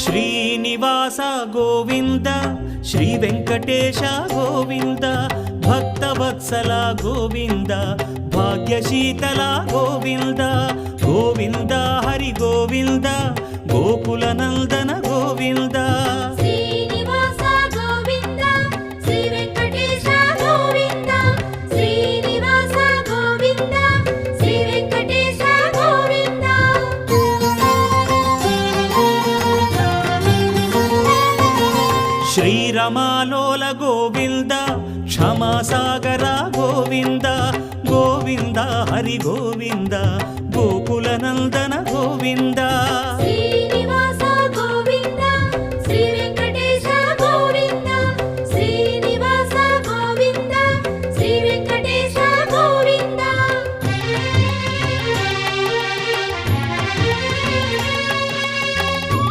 Srinivasa Govinda Shri Venkatesha Govinda Bhaktavatsala Govinda భాగ్యశీతల Govinda Govinda Hari Govinda Gokula Nandana Govinda Srinivasa Govinda Shri Venkatesha Govinda Srinivasa Govinda Shri Venkatesha Govinda శ్రీరమాలోల Govinda క్షమాసాగర Govinda Govinda Hari Govinda Gokula Nandana Govinda Shri